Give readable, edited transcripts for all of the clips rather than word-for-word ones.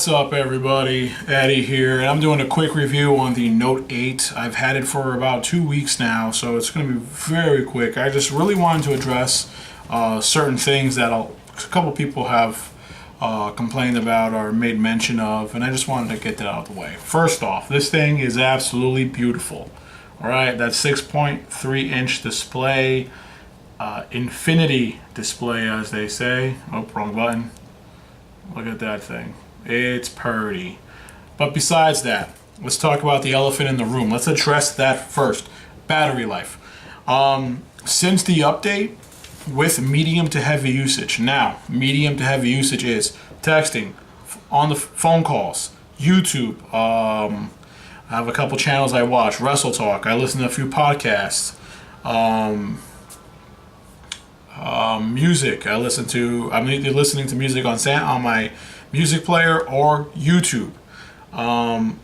What's up, everybody? Eddie here, and I'm doing a quick review on the Note 8. I've had it for about 2 weeks now, so it's going to be very quick. I just really wanted to address certain things that a couple people have complained about or made mention of, and I just wanted to get that out of the way. First off, this thing is absolutely beautiful. All right, that 6.3-inch display, infinity display, as they say. Oh, wrong button. Look at that thing. It's pretty. But besides that, let's talk about the elephant in the room. Let's address that first. Battery life. Since the update with medium to heavy usage. Now, medium to heavy usage is texting, on the phone calls, YouTube. I have a couple channels I watch. Wrestle Talk. I listen to a few podcasts. Music. I'm either listening to music on my music player or YouTube, and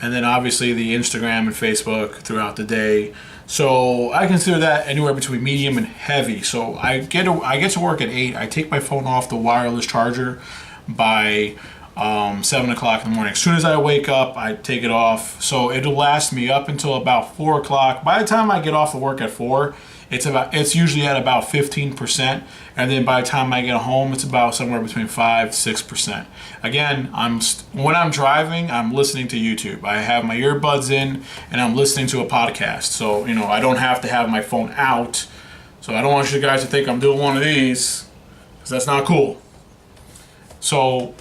then obviously the Instagram and Facebook throughout the day. So I consider that anywhere between medium and heavy. So I get to work at 8. I take my phone off the wireless charger by 7 o'clock in the morning. As soon as I wake up, I take it off. So it'll last me up until about 4 o'clock. By the time I get off of work at 4, it's usually at about 15%, and then by the time I get home, it's about somewhere between 5-6%. Again, when I'm driving, I'm listening to YouTube. I have my earbuds in, and I'm listening to a podcast. So I don't have to have my phone out. So I don't want you guys to think I'm doing one of these, because that's not cool. So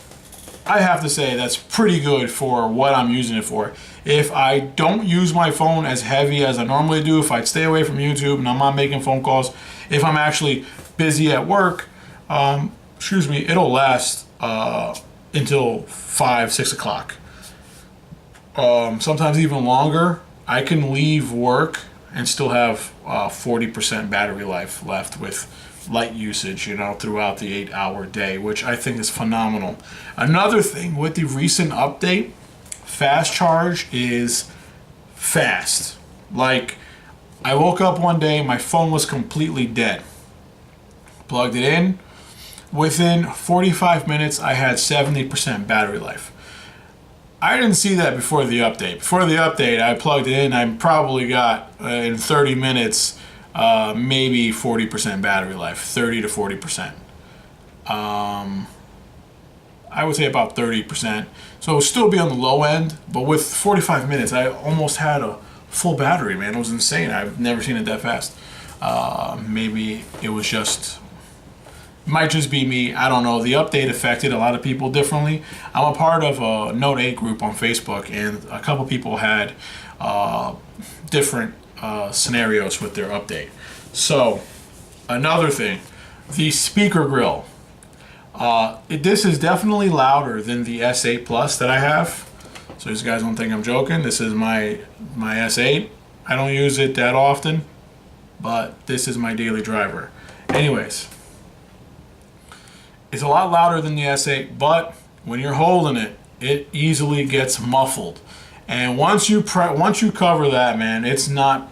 I have to say that's pretty good for what I'm using it for. If I don't use my phone as heavy as I normally do, if I stay away from YouTube and I'm not making phone calls, if I'm actually busy at work, it'll last until 5-6 o'clock. Sometimes even longer. I can leave work and still have 40% battery life left with light usage, throughout the 8-hour day, which I think is phenomenal. Another thing with the recent update, fast charge is fast. Like, I woke up one day, my phone was completely dead. Plugged it in. Within 45 minutes, I had 70% battery life. I didn't see that before the update. Before the update, I plugged it in. I probably got, in 30 minutes, maybe 40% battery life, 30 to 40%. I would say about 30%. So it would still be on the low end, but with 45 minutes, I almost had a full battery, man. It was insane. I've never seen it that fast. Maybe it was might just be me. I don't know. The update affected a lot of people differently. I'm a part of a Note 8 group on Facebook, and a couple people had different scenarios with their update. So another thing, the speaker grill. This is definitely louder than the S8 Plus that I have. So these guys don't think I'm joking. This is my S8. I don't use it that often, but this is my daily driver. Anyways, it's a lot louder than the S8, but when you're holding it, it easily gets muffled. And once you cover that, man, it's not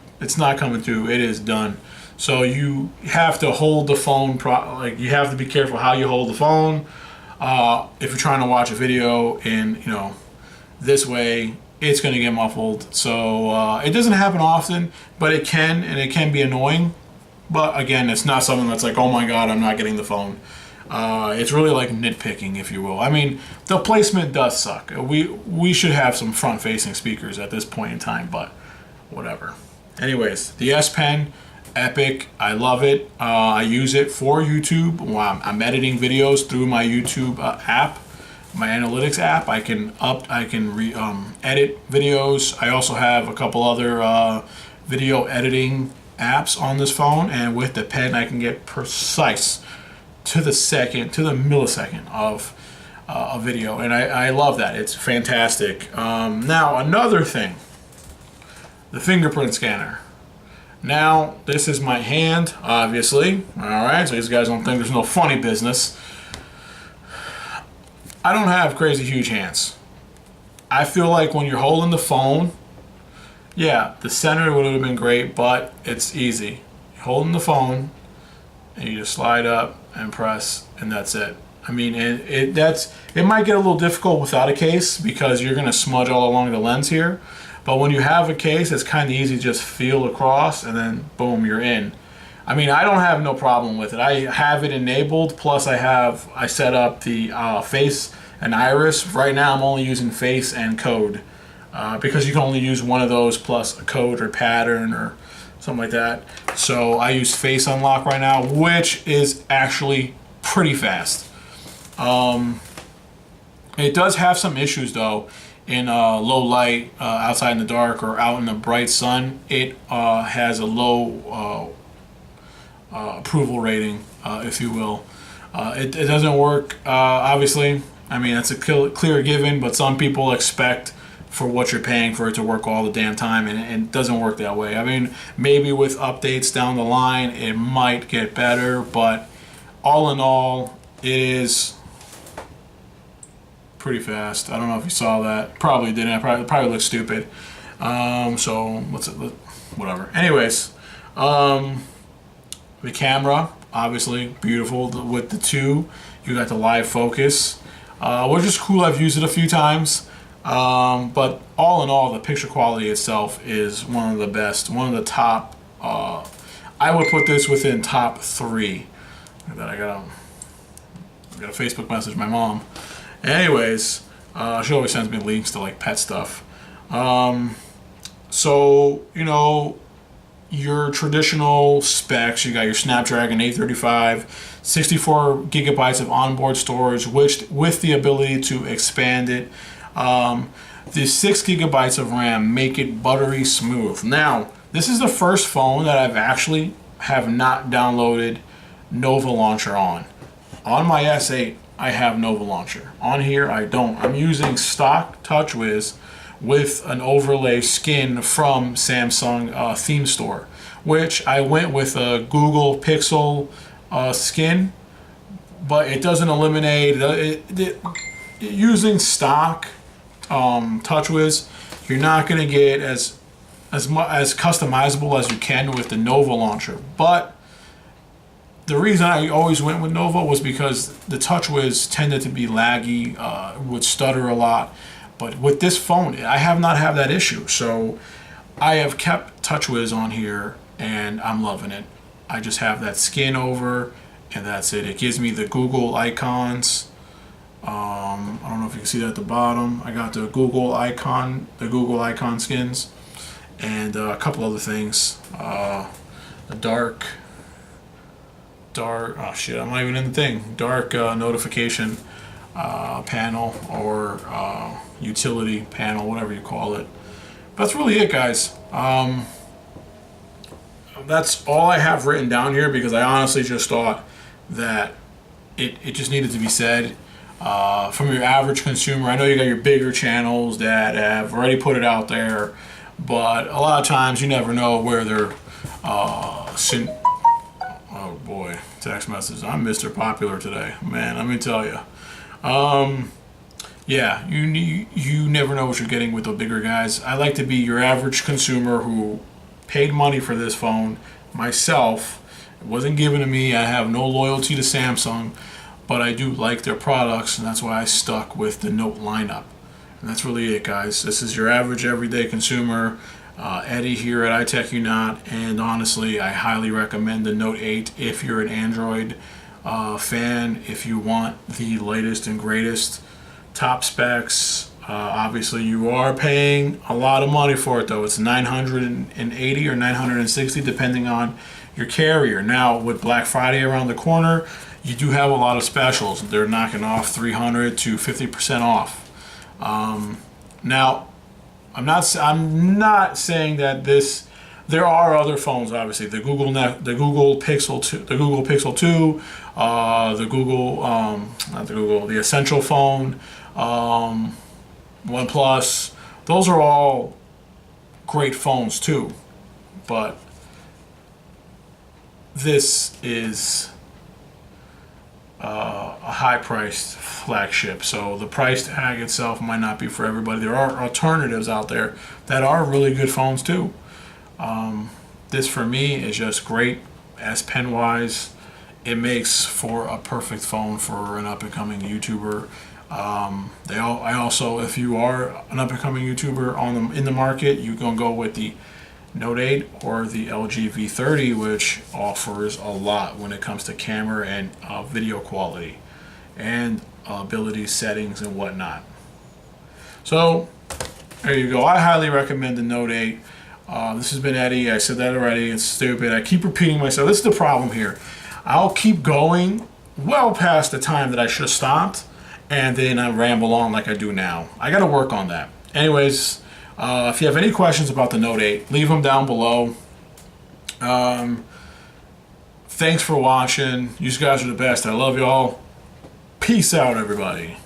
coming through. It is done. So you have to hold the phone, you have to be careful how you hold the phone. If you're trying to watch a video and, this way, it's going to get muffled. So it doesn't happen often, but it can, and it can be annoying. But again, it's not something that's like, oh my God, I'm not getting the phone. It's really like nitpicking, if you will. I mean, the placement does suck. We should have some front-facing speakers at this point in time, but whatever. Anyways, the S Pen. Epic. I love it. I use it for YouTube. While I'm editing videos through my YouTube app, my analytics app. I can edit videos. I also have a couple other video editing apps on this phone, and with the pen I can get precise to the second, to the millisecond of a video, and I love that. It's fantastic. Now another thing, the fingerprint scanner. Now, this is my hand, obviously. Alright, so these guys don't think there's no funny business. I don't have crazy huge hands. I feel like when you're holding the phone, yeah, the center would have been great, but it's easy. You're holding the phone, and you just slide up and press, and that's it. I mean, and it might get a little difficult without a case because you're going to smudge all along the lens here. But when you have a case, it's kind of easy to just feel across and then boom, you're in. I mean, I don't have no problem with it. I have it enabled. Plus, I set up the face and iris. Right now, I'm only using face and code because you can only use one of those plus a code or pattern or something like that. So I use face unlock right now, which is actually pretty fast. It does have some issues though. In low light, outside in the dark, or out in the bright sun, it has a low approval rating, if you will. It doesn't work, obviously. I mean, that's a clear given, but some people expect for what you're paying for it to work all the damn time, and it doesn't work that way. I mean, maybe with updates down the line, it might get better, but all in all, it is pretty fast. I don't know if you saw that. Probably didn't. I probably looked stupid. So what's it? Whatever. Anyways, the camera obviously beautiful with the 2. You got the live focus, which is cool. I've used it a few times, but all in all, the picture quality itself is one of the best. One of the top. I would put this within top 3. That I got a Facebook message my mom. Anyways, she always sends me links to like pet stuff. So, you know, your traditional specs, you got your Snapdragon 835, 64 gigabytes of onboard storage, which with the ability to expand it. The 6 gigabytes of RAM make it buttery smooth. Now, this is the first phone that I've actually have not downloaded Nova Launcher on. On my S8, I have Nova Launcher. On here, I don't. I'm using stock TouchWiz with an overlay skin from Samsung Theme Store, which I went with a Google Pixel skin, but it doesn't eliminate using stock TouchWiz. You're not going to get as customizable as you can with the Nova Launcher, but the reason I always went with Nova was because the TouchWiz tended to be laggy, would stutter a lot. But with this phone, I have not had that issue. So I have kept TouchWiz on here, and I'm loving it. I just have that skin over, and that's it. It gives me the Google icons. I don't know if you can see that at the bottom. I got the Google icon skins, and a couple other things. The dark. Oh shit, I'm not even in the thing. Dark notification panel or utility panel, whatever you call it. That's really it, guys. That's all I have written down here because I honestly just thought that it just needed to be said. From your average consumer, I know you got your bigger channels that have already put it out there, but a lot of times you never know where they're oh boy, text message. I'm Mr. Popular today, man. Let me tell you. Yeah, you never know what you're getting with the bigger guys. I like to be your average consumer who paid money for this phone myself. It wasn't given to me. I have no loyalty to Samsung, but I do like their products, and that's why I stuck with the Note lineup. And that's really it, guys. This is your average everyday consumer. Eddie here at iTechUnot, and honestly, I highly recommend the Note 8 if you're an Android fan, if you want the latest and greatest top specs. Obviously, you are paying a lot of money for it, though. It's $980 or $960, depending on your carrier. Now, with Black Friday around the corner, you do have a lot of specials. They're knocking off $300 to 50% off. Now, I'm not saying that this. There are other phones, obviously. The Google Pixel 2, the Google Pixel 2, the Essential phone, OnePlus. Those are all great phones too, but this is a high-priced flagship, so the price tag itself might not be for everybody. There are alternatives out there that are really good phones too. This for me is just great. S Pen wise, it makes for a perfect phone for an up-and-coming YouTuber. I also, if you are an up-and-coming YouTuber in the market, you can go with the Note 8 or the LG V30, which offers a lot when it comes to camera and video quality and ability settings and whatnot. So there you go. I highly recommend the Note 8. This has been Eddie. I said that already. It's stupid. I keep repeating myself. This is the problem here. I'll keep going well past the time that I should have stopped, and then I ramble on like I do now. I got to work on that. Anyways, if you have any questions about the Note 8, leave them down below. Thanks for watching. You guys are the best. I love y'all. Peace out, everybody.